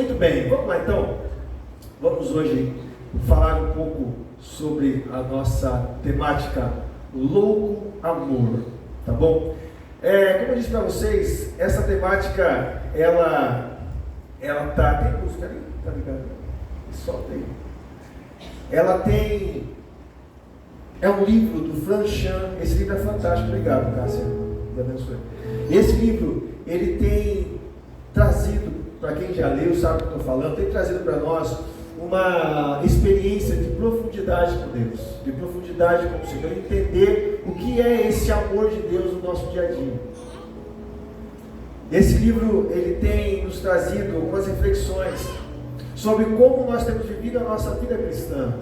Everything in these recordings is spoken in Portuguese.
Muito bem, vamos lá então. Vamos hoje falar um pouco sobre a nossa temática Louco Amor, tá bom? Como eu disse para vocês, essa temática, ela tá... Tem música ali? Tá ligado? Solta aí. Ela tem... É um livro do Franz Chan. Esse livro é fantástico. Obrigado, Cássia. Deus abençoe. Esse livro, ele tem trazido, para quem já leu, sabe o que eu estou falando, tem trazido para nós uma experiência de profundidade com Deus, de profundidade com o Senhor, entender o que é esse amor de Deus no nosso dia a dia. Esse livro, ele tem nos trazido algumas reflexões sobre como nós temos vivido a nossa vida cristã.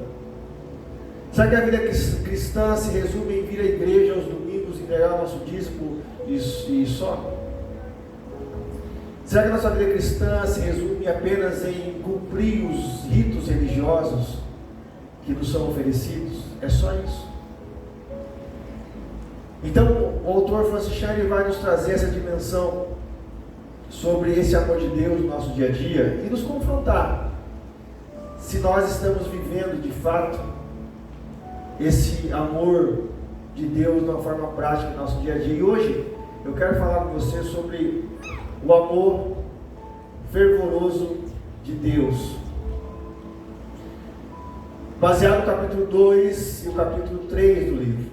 Será que a vida cristã se resume em vir à igreja aos domingos, entregar o nosso dízimo e só? Será que a nossa vida cristã se resume apenas em cumprir os ritos religiosos que nos são oferecidos? É só isso? Então, o autor Francis Chan vai nos trazer essa dimensão sobre esse amor de Deus no nosso dia a dia e nos confrontar se nós estamos vivendo de fato esse amor de Deus de uma forma prática no nosso dia a dia. E hoje eu quero falar com você sobre o amor fervoroso de Deus, baseado no capítulo 2 e o capítulo 3 do livro.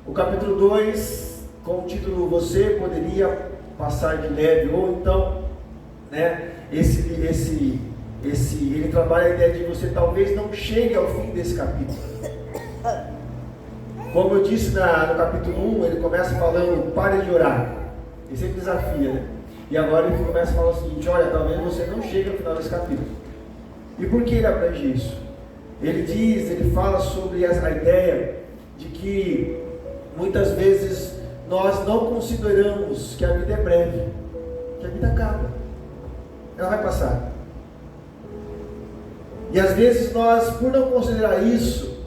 O capítulo 2, com o título Você Poderia Passar de Leve, ou então, ele trabalha a ideia de você talvez não chegue ao fim desse capítulo. Como eu disse no capítulo 1, ele começa falando, pare de orar. Ele sempre desafia, né? E agora ele começa a falar o seguinte, olha, talvez você não chegue ao final desse capítulo. E por que ele abrange isso? Ele fala sobre a ideia de que muitas vezes nós não consideramos que a vida é breve, que a vida acaba, ela vai passar. E às vezes nós, por não considerar isso,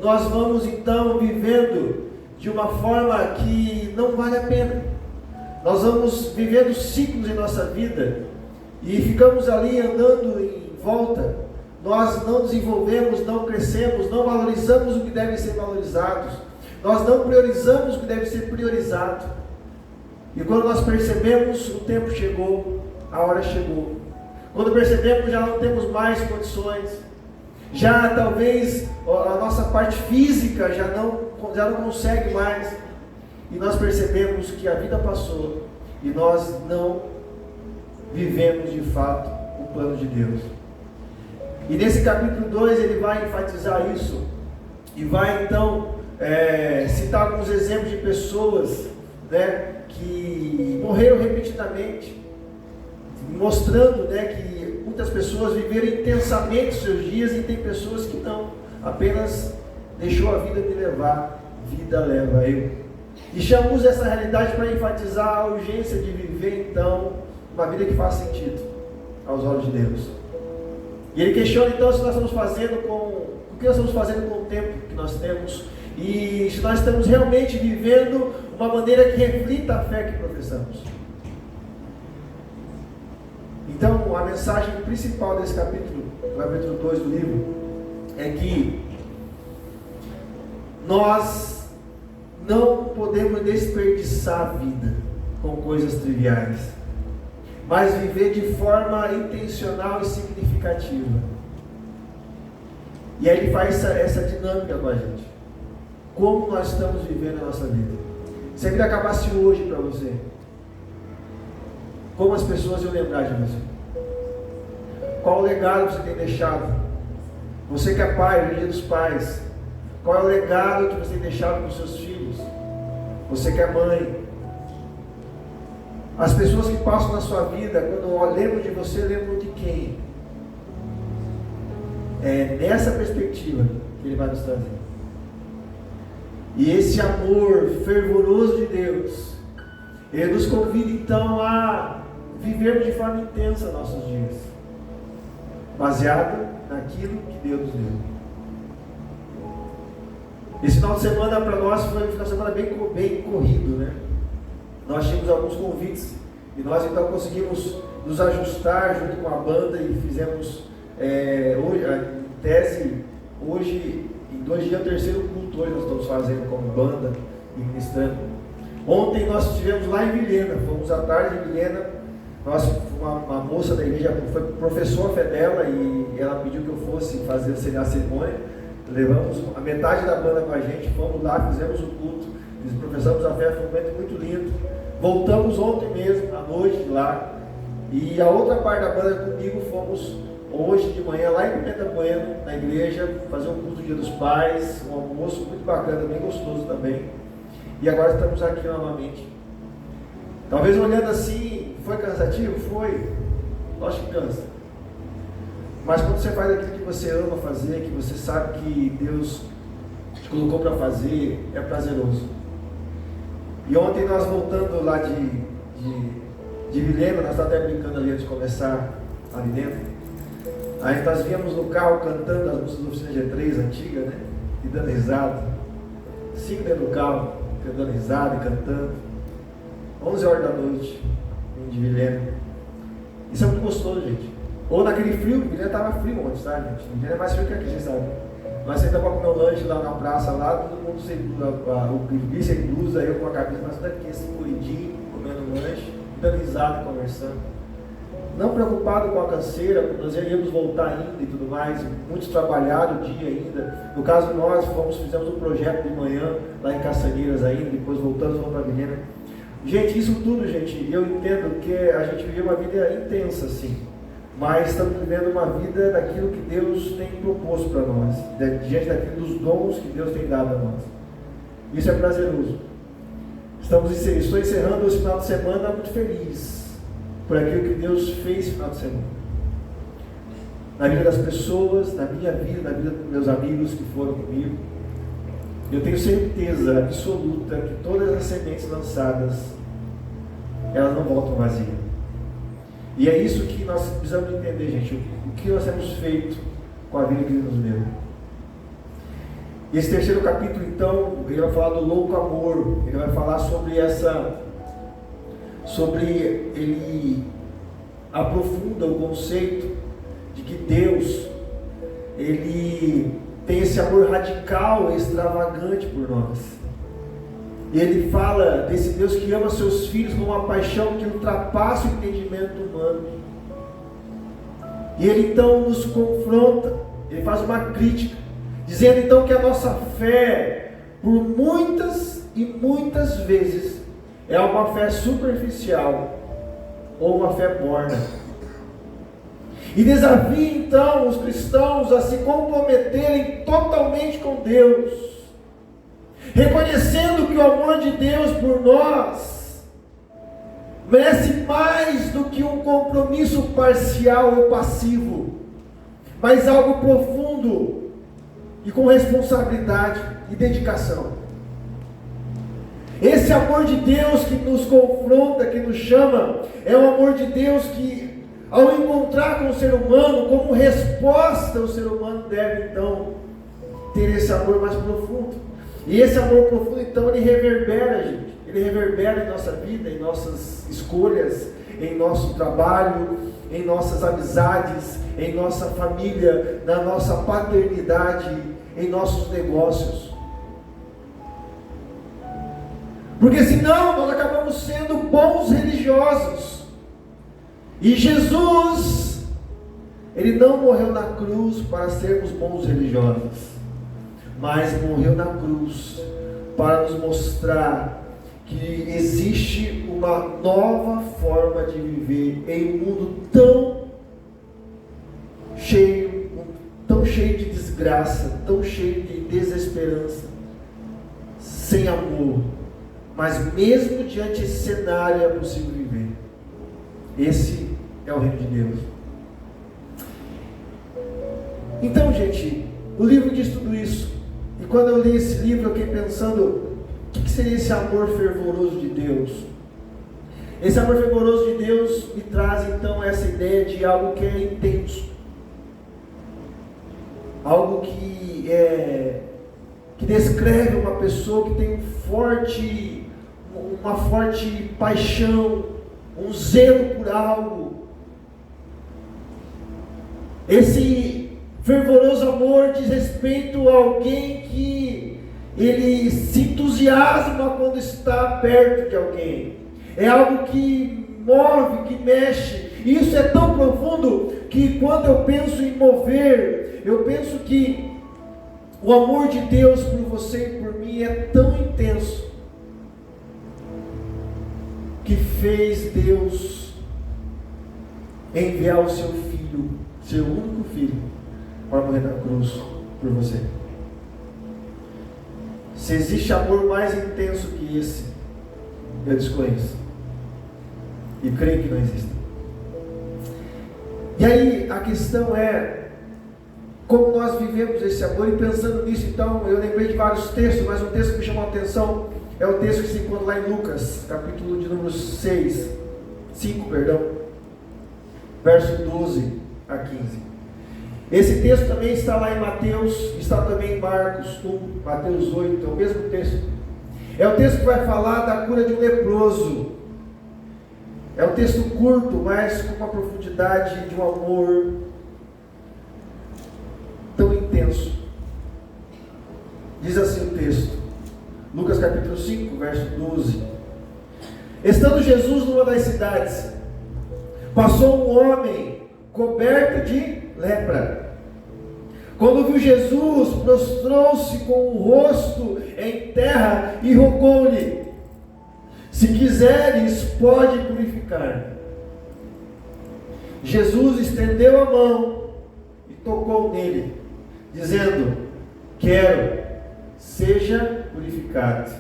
nós vamos então vivendo de uma forma que não vale a pena. Nós vamos vivendo ciclos em nossa vida e ficamos ali andando em volta. Nós não desenvolvemos, não crescemos, não valorizamos o que deve ser valorizado. Nós não priorizamos o que deve ser priorizado. E quando nós percebemos, o tempo chegou, a hora chegou. Quando percebemos, já não temos mais condições. Já talvez a nossa parte física já não consegue mais. E nós percebemos que a vida passou e nós não vivemos de fato o plano de Deus. E nesse capítulo 2 ele vai enfatizar isso e vai então citar alguns exemplos de pessoas, que morreram repetidamente, mostrando, que muitas pessoas viveram intensamente seus dias e tem pessoas que não, apenas deixou a vida me levar, vida leva eu. E chamamos essa realidade para enfatizar a urgência de viver então uma vida que faz sentido aos olhos de Deus. E ele questiona então se nós estamos fazendo o que nós estamos fazendo com o tempo que nós temos e se nós estamos realmente vivendo uma maneira que reflita a fé que professamos. Então a mensagem principal desse capítulo 2 do livro, é que nós não podemos desperdiçar a vida com coisas triviais, mas viver de forma intencional e significativa. E aí ele faz essa dinâmica com a gente. Como nós estamos vivendo a nossa vida? Se a vida acabasse hoje para você, como as pessoas iam lembrar de você? Qual o legado que você tem deixado? Você que é pai, no dia dos pais, qual é o legado que você tem deixado para os seus filhos? Você que é mãe. As pessoas que passam na sua vida, quando lembram de você, lembram de quem? É nessa perspectiva que ele vai nos trazer. E esse amor fervoroso de Deus, ele nos convida então a vivermos de forma intensa nossos dias, baseado naquilo que Deus nos deu. Esse final de semana para nós foi um final de semana bem corrido, Nós tínhamos alguns convites e nós então conseguimos nos ajustar junto com a banda e fizemos, hoje, em tese, hoje, em 2 dias, o 3º culto hoje nós estamos fazendo como banda e ministrando. Ontem nós estivemos lá em Vilhena, fomos à tarde em Vilhena, uma moça da igreja, foi professora dela e ela pediu que eu fosse fazer a cerimônia. Levamos a metade da banda com a gente, fomos lá, fizemos o culto, professamos a fé, foi um momento muito lindo. Voltamos ontem mesmo, à noite lá, e a outra parte da banda comigo fomos hoje de manhã lá em Pimenta Bueno, na igreja, fazer um culto do Dia dos Pais, um almoço muito bacana, bem gostoso também. E agora estamos aqui novamente. Talvez olhando assim, foi cansativo? Foi. Lógico que cansa. Mas quando você faz aquilo que você ama fazer, que você sabe que Deus te colocou para fazer, é prazeroso. E ontem nós voltando lá de Vilhena, nós estávamos até brincando ali antes de começar ali dentro. Aí nós víamos no carro cantando as músicas da Oficina G3 antiga, né? E dando risada. 5 dentro do carro, dando risada e cantando. 11 horas da noite, de Vilhena. Isso é muito gostoso, gente. Ou naquele frio, Vilhena estava frio ontem, tá, gente? Vilhena é mais frio que aqui, vocês sabem. Nós sentamos para comer um lanche lá na praça, lá, todo mundo sem blusa, o Gui sem blusa, eu com a camisa, mas daqui assim, corridinho, comendo um lanche, dando risada, conversando. Não preocupado com a canseira, nós íamos voltar ainda e tudo mais, muitos trabalharam o dia ainda. No caso nós, fizemos um projeto de manhã, lá em Caçaneiras ainda, depois voltamos para Vilhena. Gente, isso tudo, gente, eu entendo que a gente vive uma vida intensa, assim, mas estamos vivendo uma vida daquilo que Deus tem proposto para nós, diante daquilo dos dons que Deus tem dado a nós. Isso é prazeroso. Estou encerrando esse final de semana muito feliz por aquilo que Deus fez no final de semana. Na vida das pessoas, na minha vida, na vida dos meus amigos que foram comigo. Eu tenho certeza absoluta que todas as sementes lançadas, elas não voltam vazias. E é isso que nós precisamos entender, gente. O que nós temos feito com a vida que Ele nos deu. E esse 3º capítulo, então, ele vai falar do louco amor. Ele vai falar ele aprofunda o conceito de que Deus, Ele tem esse amor radical, extravagante por nós. E ele fala desse Deus que ama seus filhos com uma paixão que ultrapassa o entendimento humano. E ele então nos confronta, ele faz uma crítica, dizendo então que a nossa fé, por muitas e muitas vezes, é uma fé superficial ou uma fé morna. E desafia então os cristãos a se comprometerem totalmente com Deus, reconhecendo que o amor de Deus por nós merece mais do que um compromisso parcial ou passivo, mas algo profundo e com responsabilidade e dedicação. Esse amor de Deus que nos confronta, que nos chama, é um amor de Deus que, ao encontrar com o ser humano, como resposta, o ser humano deve então ter esse amor mais profundo. E esse amor profundo então ele reverbera, gente. Ele reverbera em nossa vida, em nossas escolhas, em nosso trabalho, em nossas amizades, em nossa família, na nossa paternidade, em nossos negócios. Porque senão nós acabamos sendo bons religiosos. E Jesus, Ele não morreu na cruz para sermos bons religiosos, mas morreu na cruz para nos mostrar que existe uma nova forma de viver em um mundo tão cheio de desgraça, tão cheio de desesperança, sem amor. Mas mesmo diante desse cenário é possível viver. Esse é o reino de Deus. Então, gente, o livro diz tudo isso. E quando eu li esse livro, eu fiquei pensando, o que seria esse amor fervoroso de Deus? Esse amor fervoroso de Deus me traz então essa ideia de algo que é intenso. Algo que descreve uma pessoa que tem uma forte paixão, um zelo por algo, Esse fervoroso amor diz respeito a alguém que ele se entusiasma quando está perto de alguém. É algo que move, que mexe. E isso é tão profundo que quando eu penso em mover, eu penso que o amor de Deus por você e por mim é tão intenso que fez Deus enviar o seu filho, seu único filho, para morrer na cruz por você. Se existe amor mais intenso que esse, eu desconheço. E creio que não existe. E aí a questão é como nós vivemos esse amor. E pensando nisso, então, eu lembrei de vários textos, mas um texto que me chamou a atenção é o texto que se encontra lá em Lucas, capítulo de número 5, verso 12 a 15. Esse texto também está lá em Mateus, está também em Marcos 1, Mateus 8, é o mesmo texto. É o texto que vai falar da cura de um leproso. É um texto curto, mas com uma profundidade de um amor tão intenso. Diz assim o texto, Lucas capítulo 5, verso 12. Estando Jesus numa das cidades, passou um homem coberto de lepra. Quando viu Jesus, prostrou-se com o rosto em terra e rogou-lhe: se quiseres, pode purificar. Jesus estendeu a mão e tocou nele, dizendo: quero, seja purificado.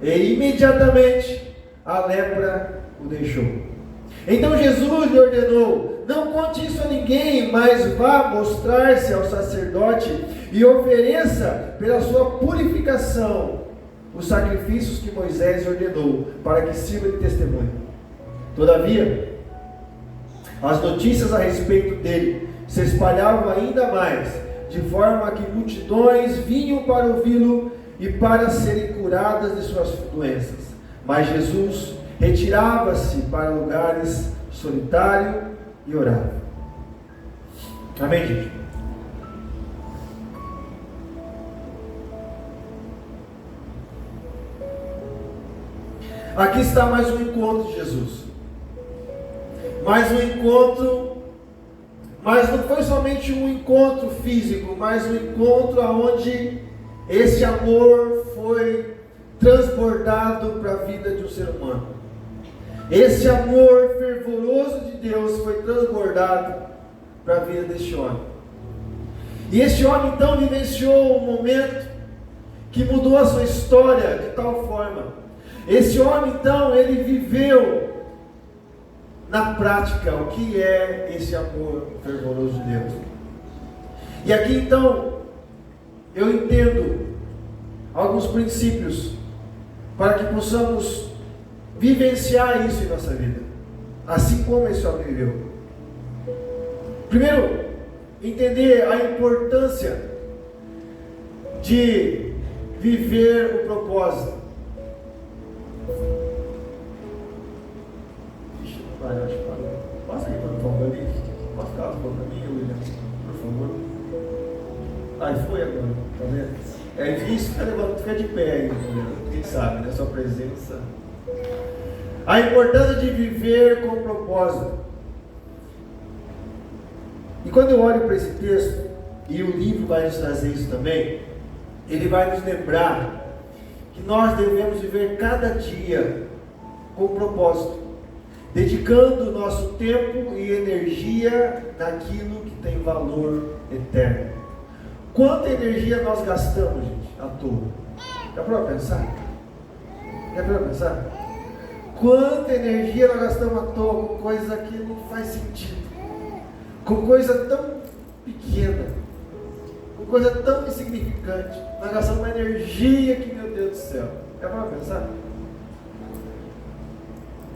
E imediatamente a lepra o deixou. Então Jesus lhe ordenou: não conte isso a ninguém, mas vá mostrar-se ao sacerdote e ofereça pela sua purificação os sacrifícios que Moisés ordenou, para que sirva de testemunho. Todavia, as notícias a respeito dele se espalhavam ainda mais, de forma que multidões vinham para ouvi-lo e para serem curadas de suas doenças. Mas Jesus retirava-se para lugares solitários e orava. Amém, gente? Aqui está mais um encontro de Jesus. Mais um encontro, mas não foi somente um encontro físico, mas um encontro onde esse amor foi transbordado para a vida de um ser humano. Esse amor fervoroso de Deus foi transbordado para a vida deste homem. E este homem então vivenciou um momento que mudou a sua história de tal forma. Esse homem então, ele viveu na prática o que é esse amor fervoroso de Deus. E aqui então eu entendo alguns princípios para que possamos vivenciar isso em nossa vida, assim como esse homem viveu. Primeiro, entender a importância de viver o propósito. Vai, acho que passa aqui para o favor ali. Passa o carro para mim, William, por favor. Aí foi agora, tá vendo? É difícil ficar de pé aí, quem sabe, né? Sua presença. A importância de viver com propósito. E quando eu olho para esse texto, e o livro vai nos trazer isso também, ele vai nos lembrar que nós devemos viver cada dia com propósito, dedicando o nosso tempo e energia naquilo que tem valor eterno. Quanta energia nós gastamos, gente, à toa? Já parou para pensar? Quanta energia nós gastamos à toa com coisa que não faz sentido, com coisa tão pequena, com coisa tão insignificante. Nós gastamos uma energia que, meu Deus do céu, já parou para pensar?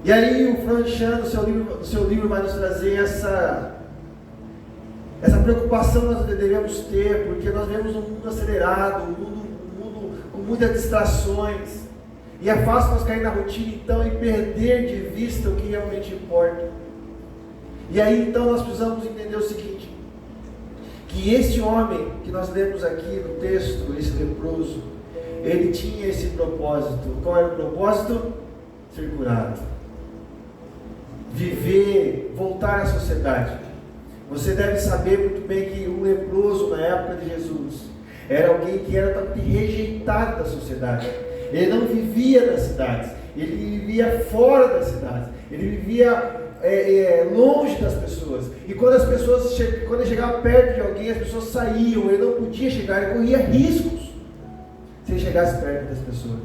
E aí o Frank Chan, no seu livro vai nos trazer essa preocupação que nós devemos ter, porque nós vivemos um mundo acelerado, um mundo com muitas distrações, e é fácil nós cair na rotina então e perder de vista o que realmente importa. E aí então nós precisamos entender o seguinte: que este homem que nós lemos aqui no texto, esse leproso, ele tinha esse propósito. Qual era o propósito? Ser curado. Viver, voltar à sociedade. Você deve saber muito bem que o leproso na época de Jesus era alguém que era totalmente rejeitado da sociedade. Ele não vivia nas cidades, ele vivia fora das cidades, ele vivia longe das pessoas. E quando as pessoas quando ele chegava perto de alguém, as pessoas saíam, ele não podia chegar, ele corria riscos se ele chegasse perto das pessoas.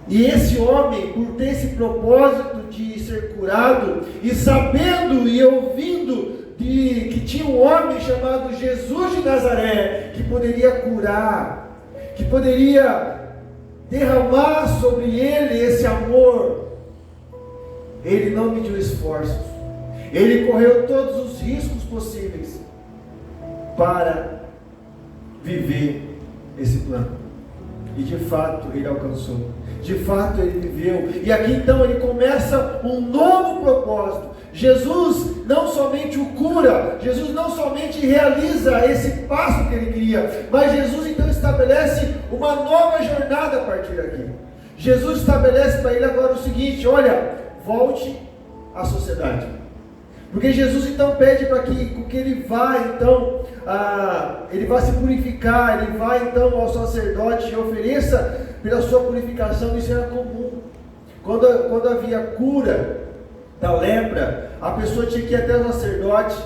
E esse homem, por ter esse propósito de ser curado, e sabendo e ouvindo que tinha um homem chamado Jesus de Nazaré, que poderia curar, que poderia derramar sobre ele esse amor, ele não mediu esforços, ele correu todos os riscos possíveis para viver esse plano. E de fato ele alcançou, de fato ele viveu. E aqui então ele começa um novo propósito. Jesus não somente o cura, Jesus não somente realiza esse passo que ele queria, mas Jesus então estabelece uma nova jornada a partir daqui. Jesus estabelece para ele agora o seguinte: olha, volte à sociedade. Porque Jesus então pede para que ele vá então, ele vai se purificar, ele vai então ao sacerdote e ofereça pela sua purificação. Isso era comum. Quando havia cura da lepra, a pessoa tinha que ir até o sacerdote,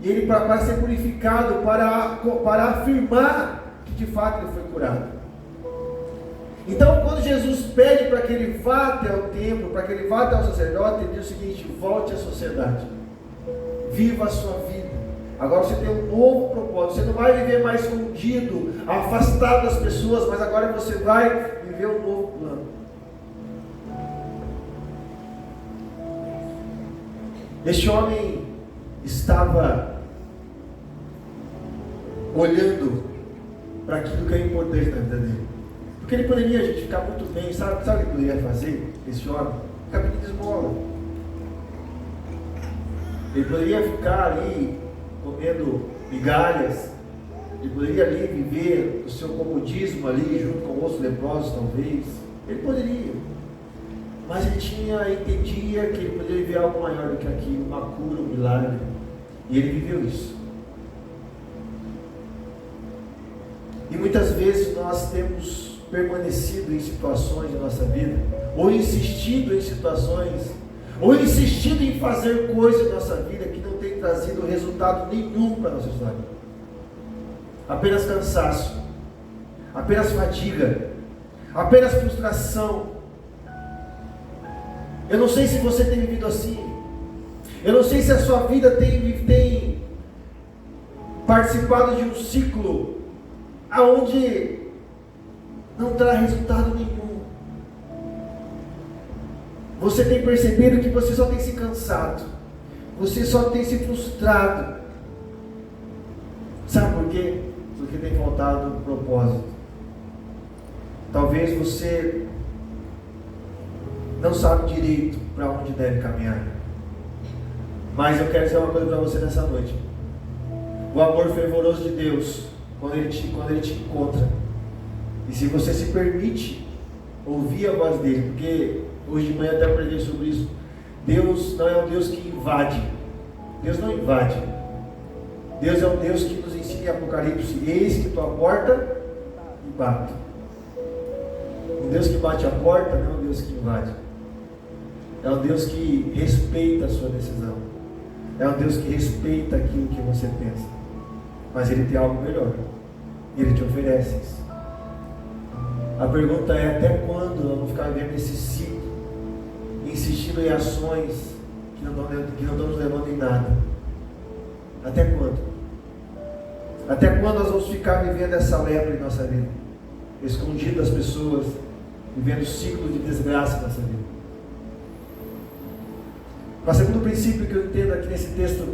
e ele para ser purificado, para afirmar que de fato ele foi curado. Então, quando Jesus pede para que ele vá até o templo, para que ele vá até o sacerdote, ele diz o seguinte: volte à sociedade, viva a sua vida. Agora você tem um novo propósito, você não vai viver mais escondido, afastado das pessoas, mas agora você vai viver um novo plano. Este homem estava olhando para aquilo que é importante na vida dele. Porque ele poderia, gente, ficar muito bem. Sabe o que ele poderia fazer, esse homem? Ficar pedindo esmola. Ele poderia ficar ali comendo migalhas. Ele poderia ali viver o seu comodismo ali junto com outros leprosos, talvez. Ele poderia. Mas ele entendia que ele poderia viver algo maior do que aquilo, uma cura, um milagre. E ele viveu isso. E muitas vezes nós temos permanecido em situações da nossa vida, ou insistido em situações, ou insistido em fazer coisas na nossa vida que não tem trazido resultado nenhum para a nossa história. Apenas cansaço, apenas fadiga, apenas frustração. Eu não sei se você tem vivido assim. Eu não sei se a sua vida tem participado de um ciclo aonde não terá resultado nenhum. Você tem percebido que você só tem se cansado, você só tem se frustrado. Sabe por quê? Porque tem faltado um propósito. Talvez você não sabe direito para onde deve caminhar. Mas eu quero dizer uma coisa para você nessa noite. O amor fervoroso de Deus, quando Ele te encontra, e se você se permite ouvir a voz dele, porque hoje de manhã até aprendi sobre isso, Deus não é um Deus que invade. Deus não invade. Deus é um Deus que nos ensina em Apocalipse: eis que tua porta e bato. Um Deus que bate a porta não é um Deus que invade. É um Deus que respeita a sua decisão. É um Deus que respeita aquilo que você pensa. Mas Ele tem algo melhor. E Ele te oferece isso. A pergunta é: até quando nós vamos ficar vivendo esse ciclo, insistindo em ações que não estão nos levando em nada? Até quando? Até quando nós vamos ficar vivendo essa lepra em nossa vida? Escondido das pessoas, vivendo ciclos de desgraça nessa vida. O segundo princípio que eu entendo aqui nesse texto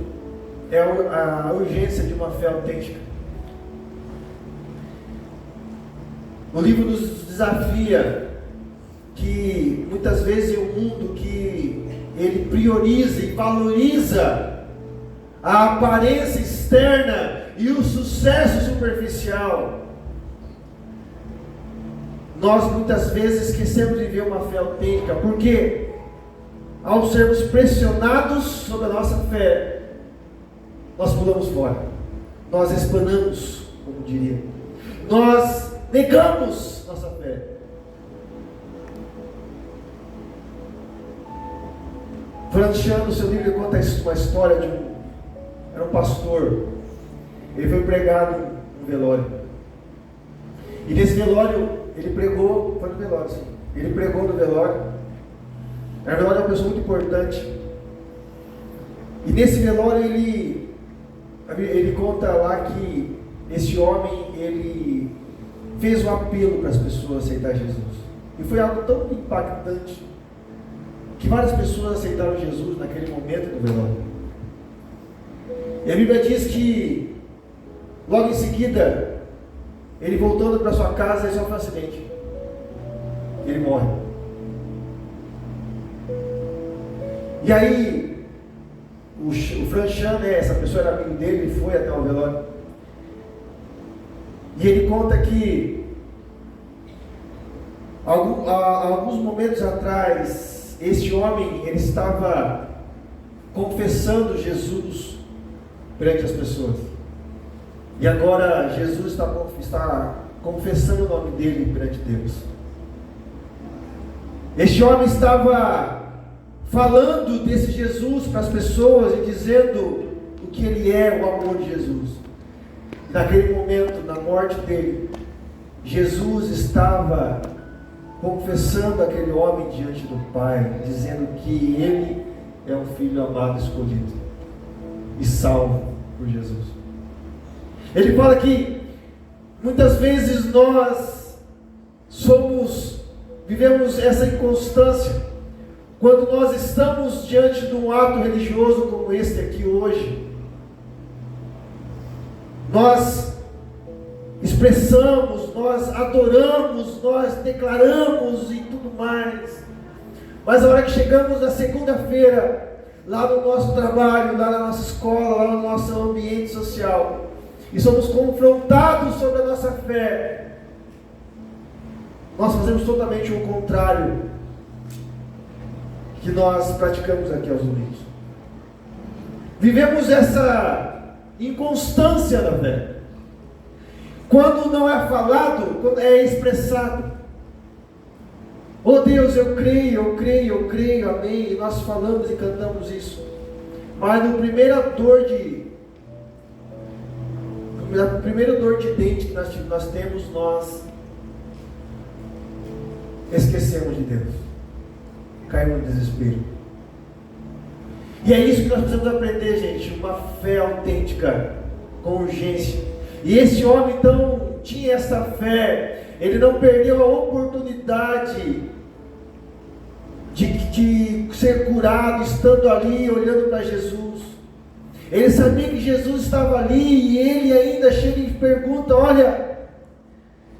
é a urgência de uma fé autêntica. O livro nos desafia que muitas vezes o mundo que ele prioriza e valoriza a aparência externa externa e o sucesso superficial. Nós muitas vezes esquecemos de viver uma fé autêntica, porque ao sermos pressionados sobre a nossa fé, nós pulamos fora, nós espanamos, como diria, nós negamos nossa fé. Franciano, no seu livro, conta uma história de era um pastor. Ele foi pregado no velório, e nesse velório ele pregou, foi no velório, sim. Ele pregou no velório. O velório é uma pessoa muito importante, e nesse velório ele conta lá que esse homem, ele fez um apelo para as pessoas aceitar Jesus, e foi algo tão impactante que várias pessoas aceitaram Jesus naquele momento do velório. E a Bíblia diz que logo em seguida, ele voltando para sua casa, ele sofre um acidente, ele morre. E aí o Franciano, essa pessoa era amigo dele, ele foi até o velório, e ele conta que alguns momentos atrás, este homem, ele estava confessando Jesus perante as pessoas, e agora Jesus está confessando o nome dele perante Deus. Este homem estava falando desse Jesus para as pessoas e dizendo o que ele é, o amor de Jesus. E naquele momento, na morte dele, Jesus estava confessando aquele homem diante do Pai, dizendo que ele é um filho amado, escolhido e salvo por Jesus. Ele fala que muitas vezes nós vivemos essa inconstância quando nós estamos diante de um ato religioso como este aqui hoje. Nós expressamos, nós adoramos, nós declaramos e tudo mais, mas a hora que chegamos na segunda-feira, lá no nosso trabalho, lá na nossa escola, lá no nosso ambiente social, e somos confrontados sobre a nossa fé, nós fazemos totalmente o contrário que nós praticamos aqui aos domingos. Vivemos essa inconstância da fé. Quando não é falado, quando é expressado. Oh Deus, eu creio, amém. E nós falamos e cantamos isso. Mas no primeira dor de dente que nós temos, nós esquecemos de Deus. Caímos no desespero. E é isso que nós precisamos aprender, gente. Uma fé autêntica, com urgência. E esse homem então tinha essa fé. Ele não perdeu a oportunidade de ser curado, estando ali, olhando para Jesus. Ele sabia que Jesus estava ali, e ele ainda chega e pergunta: olha,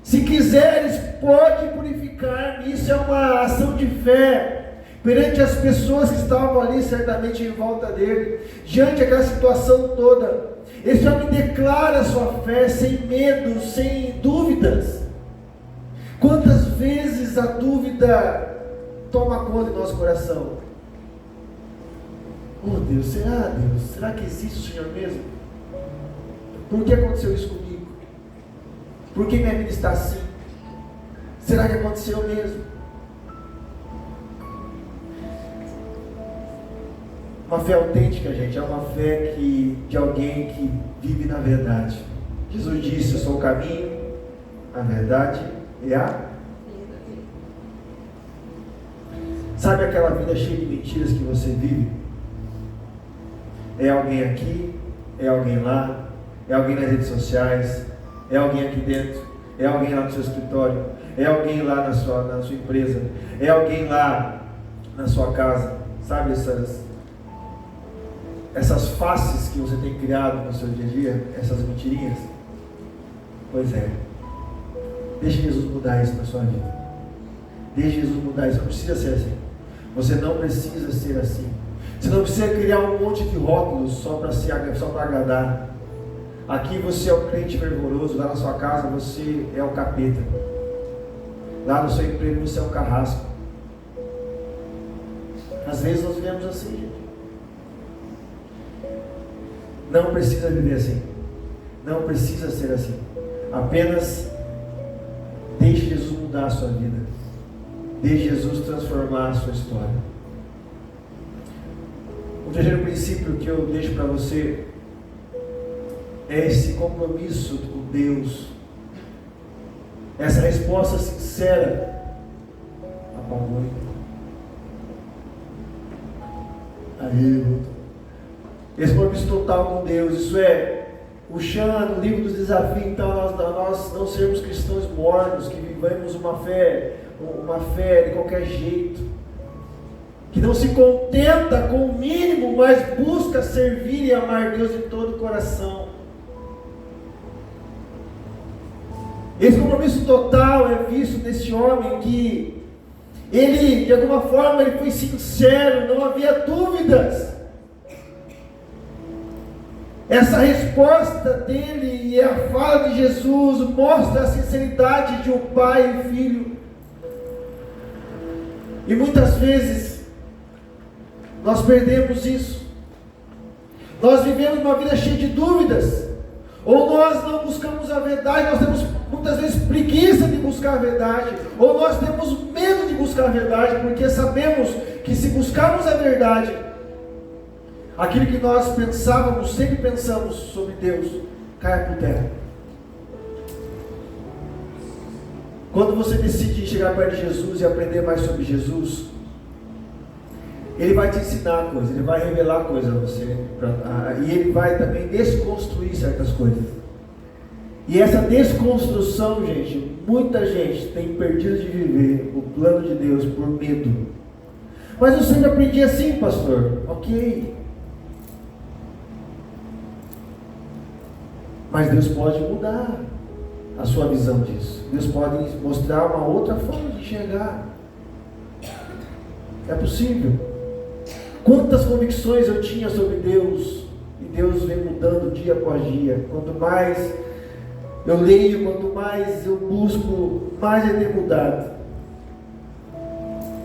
se quiseres, pode purificar-me. Isso é uma ação de fé perante as pessoas que estavam ali, certamente em volta dele, diante daquela situação toda. Esse homem declara a sua fé sem medo, sem dúvidas. Quantas vezes a dúvida toma conta do nosso coração? Oh Deus, será que existe o Senhor mesmo? Por que aconteceu isso comigo? Por que minha vida está assim? Será que aconteceu mesmo? Uma fé autêntica, gente, é uma fé de alguém que vive na verdade. Jesus disse: eu sou o caminho, a verdade e a... Sabe aquela vida cheia de mentiras que você vive? É alguém aqui, é alguém lá, é alguém nas redes sociais, é alguém aqui dentro, é alguém lá no seu escritório, é alguém lá na sua empresa, é alguém lá na sua casa. Sabe essas faces que você tem criado no seu dia a dia, essas mentirinhas? Pois é, deixe Jesus mudar isso na sua vida. Deixe Jesus mudar isso. Não precisa ser assim. Você não precisa ser assim. Você não precisa criar um monte de rótulos só para agradar. Aqui você é o crente fervoroso, lá na sua casa você é o capeta. Lá no seu emprego você é um carrasco. Às vezes nós vivemos assim, gente. Não precisa viver assim. Não precisa ser assim. Apenas deixe Jesus mudar a sua vida. Deixe Jesus transformar a sua história. O terceiro princípio que eu deixo para você é esse compromisso com Deus. Essa resposta sincera. Apagou. Aí. Esse compromisso total com Deus. Isso é o Chan, no livro dos desafios. Então nós não sermos cristãos mornos, que vivemos uma fé de qualquer jeito, que não se contenta com o mínimo, mas busca servir e amar Deus de todo o coração. Esse compromisso total é visto nesse homem que ele, de alguma forma, ele foi sincero, não havia dúvidas. Essa resposta dele e a fala de Jesus mostra a sinceridade de um pai e filho. E muitas vezes nós perdemos isso. Nós vivemos uma vida cheia de dúvidas. Ou nós não buscamos a verdade, nós temos muitas vezes preguiça de buscar a verdade. Ou nós temos medo de buscar a verdade, porque sabemos que se buscarmos a verdade, aquilo que nós pensávamos, sempre pensamos sobre Deus, cai por terra. Quando você decide chegar perto de Jesus e aprender mais sobre Jesus, Ele vai te ensinar coisas, Ele vai revelar coisas a você, e Ele vai também desconstruir certas coisas. E essa desconstrução, gente, muita gente tem perdido de viver o plano de Deus por medo. Mas eu sempre aprendi assim, pastor. Ok. Mas Deus pode mudar a sua visão disso. Deus pode mostrar uma outra forma de enxergar. É possível. Quantas convicções eu tinha sobre Deus, e Deus vem mudando dia após dia. Quanto mais eu leio, quanto mais eu busco, mais Ele tem mudado.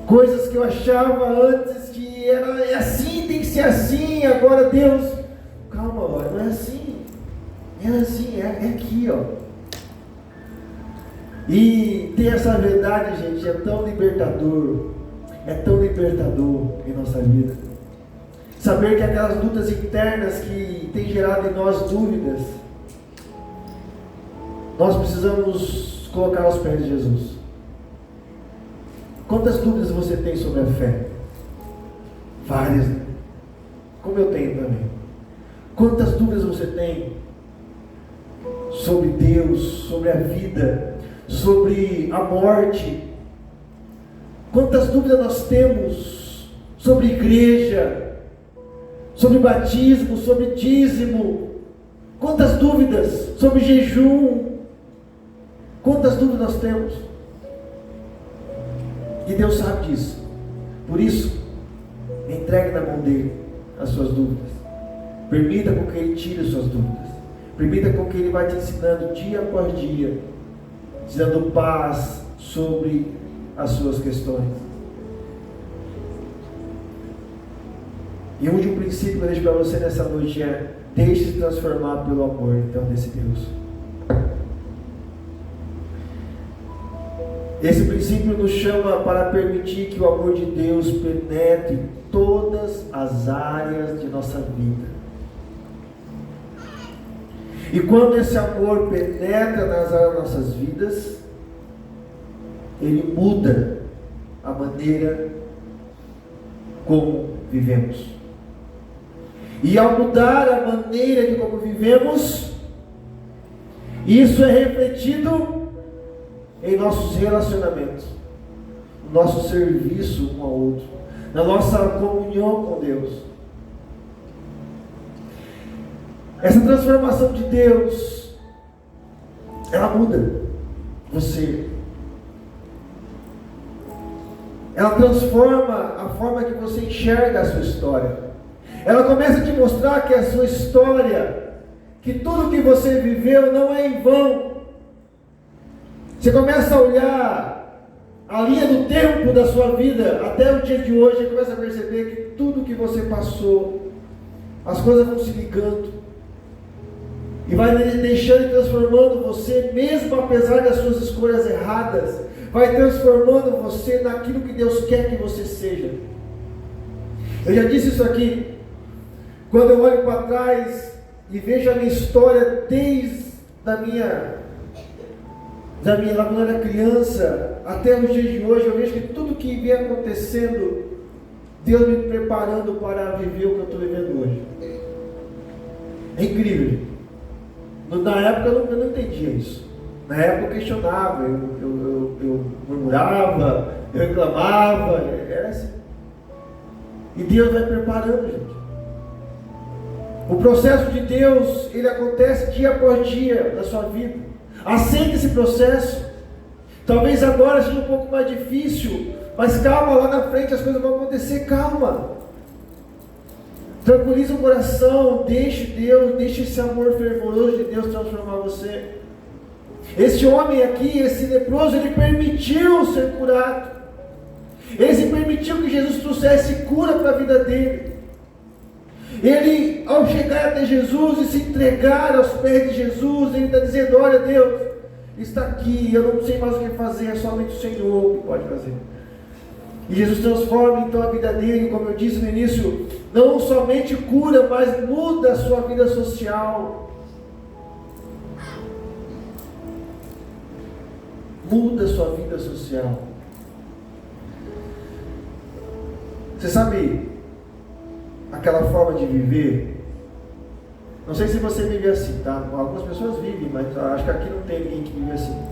Coisas que eu achava antes que é assim, tem que ser assim. Agora Deus, calma, olha, não é assim. É assim, é aqui, ó. E ter essa verdade, gente, é tão libertador. É tão libertador em nossa vida. Saber que aquelas lutas internas que têm gerado em nós dúvidas, nós precisamos colocar aos pés de Jesus. Quantas dúvidas você tem sobre a fé? Várias, né? Como eu tenho também. Quantas dúvidas você tem sobre Deus, sobre a vida, sobre a morte? Quantas dúvidas nós temos sobre igreja, sobre batismo, sobre dízimo? Quantas dúvidas sobre jejum? Quantas dúvidas nós temos? E Deus sabe disso. Por isso, entregue na mão dele as suas dúvidas. Permita com que Ele tire as suas dúvidas. Permita com que Ele vai te ensinando dia após dia, te dando paz sobre as suas questões. E o último princípio que eu deixo para você nessa noite é: deixe-se transformar pelo amor, então, desse Deus. Esse princípio nos chama para permitir que o amor de Deus penetre todas as áreas de nossa vida. E quando esse amor penetra nas áreas das nossas vidas, ele muda a maneira como vivemos. E ao mudar a maneira de como vivemos, isso é refletido em nossos relacionamentos, no nosso serviço um ao outro, na nossa comunhão com Deus. Essa transformação de Deus, ela muda você. Ela transforma a forma que você enxerga a sua história. Ela começa a te mostrar que a sua história, que tudo que você viveu não é em vão. Você começa a olhar a linha do tempo da sua vida até o dia de hoje e começa a perceber que tudo que você passou, as coisas vão se ligando e vai deixando e transformando você, mesmo apesar das suas escolhas erradas, vai transformando você naquilo que Deus quer que você seja. Eu já disse isso aqui. Quando eu olho para trás e vejo a minha história desde lá quando eu era criança até os dias de hoje, eu vejo que tudo que vem acontecendo, Deus me preparando para viver o que eu estou vivendo hoje. É incrível. Na época eu não entendia isso. Na época eu questionava, eu murmurava, eu reclamava, era assim. E Deus vai preparando, gente. O processo de Deus, ele acontece dia após dia na sua vida. Aceita esse processo. Talvez agora seja um pouco mais difícil, mas calma, lá na frente as coisas vão acontecer, calma. Tranquiliza o coração, deixe esse amor fervoroso de Deus transformar você. Esse homem aqui, esse leproso, ele permitiu ser curado. Ele permitiu que Jesus trouxesse cura para a vida dele. Ele, ao chegar até Jesus e se entregar aos pés de Jesus, ele está dizendo: olha, Deus, está aqui, eu não sei mais o que fazer, é somente o Senhor que pode fazer. E Jesus transforma então a vida dele, como eu disse no início, não somente cura, mas muda a sua vida social. Muda a sua vida social. Você sabe aquela forma de viver? Não sei se você vive assim, tá? Algumas pessoas vivem, mas acho que aqui não tem ninguém que vive assim.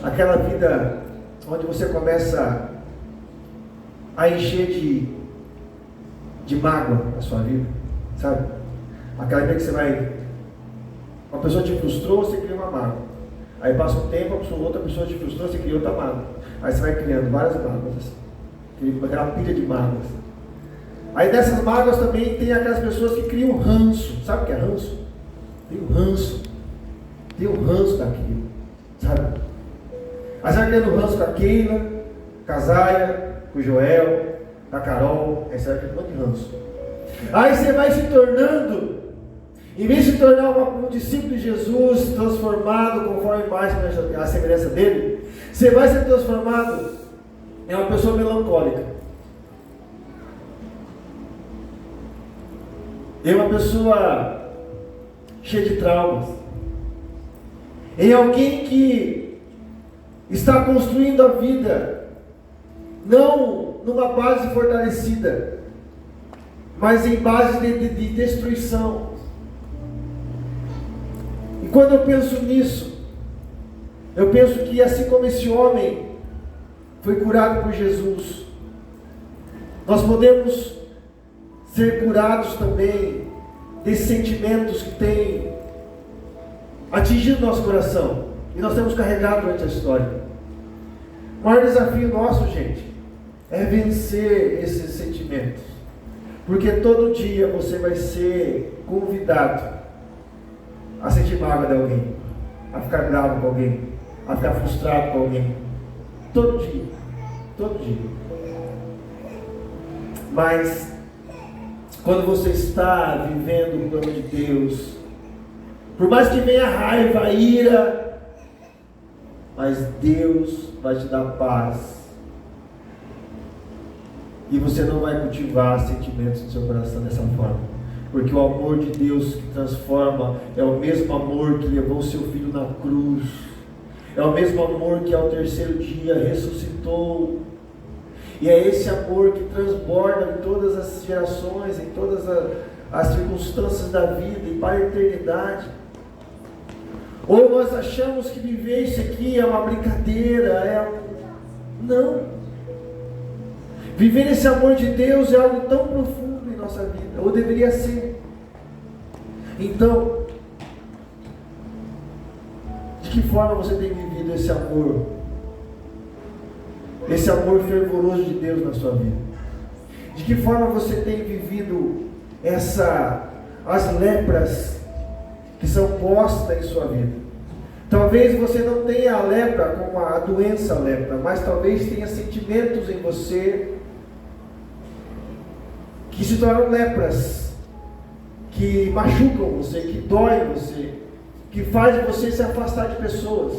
Aquela vida onde você começa a encher de mágoa a sua vida, sabe? Aquela vida que você vai... Uma pessoa te frustrou, você cria uma mágoa. Aí passa um tempo, outra pessoa te frustrou, você cria outra mágoa. Aí você vai criando várias mágoas, assim. Aquela pilha de mágoas. Aí dessas mágoas também tem aquelas pessoas que criam ranço. Sabe o que é ranço? Tem o ranço. Tem o ranço daquilo, sabe? Aí você vai criando ranço com a Keila, com a Zaya, com o Joel, com a Carol. Aí você vai criando um monte de ranço. Aí você vai se tornando, em vez de se tornar um discípulo de Jesus, transformado conforme a imagem e a semelhança dele, você vai ser transformado em uma pessoa melancólica. Em uma pessoa cheia de traumas. Em alguém que está construindo a vida, não numa base fortalecida, mas em base de destruição. E quando eu penso nisso, eu penso que assim como esse homem foi curado por Jesus, nós podemos ser curados também desses sentimentos que têm atingido nosso coração e nós temos carregado durante a história. O maior desafio nosso, gente, é vencer esses sentimentos, porque todo dia você vai ser convidado a sentir mágoa de alguém, a ficar bravo com alguém, a ficar frustrado com alguém, todo dia, todo dia. Mas quando você está vivendo o plano de Deus, por mais que venha raiva, ira, mas Deus vai te dar paz. E você não vai cultivar sentimentos no seu coração dessa forma. Porque o amor de Deus que transforma é o mesmo amor que levou o seu filho na cruz. É o mesmo amor que ao terceiro dia ressuscitou. E é esse amor que transborda em todas as gerações, em todas as circunstâncias da vida e para a eternidade. Ou nós achamos que viver isso aqui é uma brincadeira, Não. Viver esse amor de Deus é algo tão profundo em nossa vida, ou deveria ser. Então, de que forma você tem vivido esse amor? Esse amor fervoroso de Deus na sua vida? De que forma você tem vivido essa as lepras que são postas em sua vida. Talvez você não tenha a lepra como a doença lepra, mas talvez tenha sentimentos em você que se tornam lepras, que machucam você, que doem você, que fazem você se afastar de pessoas,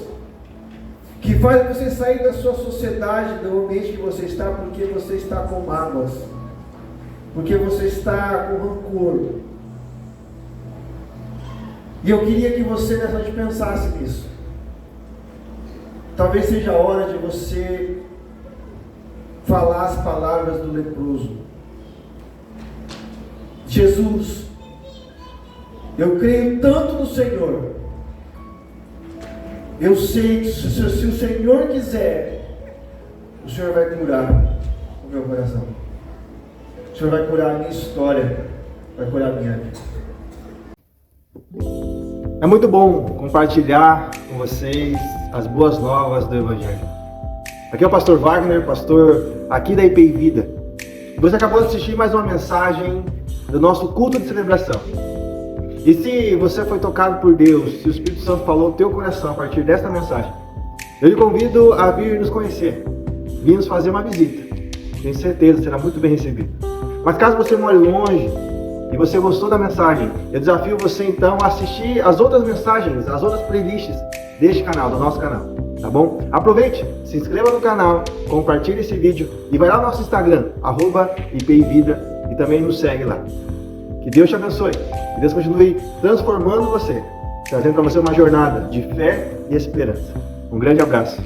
que fazem você sair da sua sociedade, do ambiente que você está, porque você está com mágoas, porque você está com rancor. E eu queria que você nessa noite pensasse nisso. Talvez seja a hora de você falar as palavras do leproso. Jesus, eu creio tanto no Senhor. Eu sei que se o Senhor quiser, o Senhor vai curar o meu coração. O Senhor vai curar a minha história, vai curar a minha vida. É muito bom compartilhar com vocês as boas novas do Evangelho. Aqui é o pastor Wagner, pastor aqui da IPI Vida. Você acabou de assistir mais uma mensagem do nosso culto de celebração. E se você foi tocado por Deus, se o Espírito Santo falou no teu coração a partir desta mensagem, eu lhe convido a vir nos conhecer, vir nos fazer uma visita. Tenho certeza, será muito bem recebido. Mas caso você more longe e você gostou da mensagem, eu desafio você então a assistir as outras mensagens, as outras playlists deste canal, do nosso canal, tá bom? Aproveite, se inscreva no canal, compartilhe esse vídeo e vai lá no nosso Instagram, @IPIVida, e também nos segue lá. Que Deus te abençoe, que Deus continue transformando você, trazendo para você uma jornada de fé e esperança. Um grande abraço.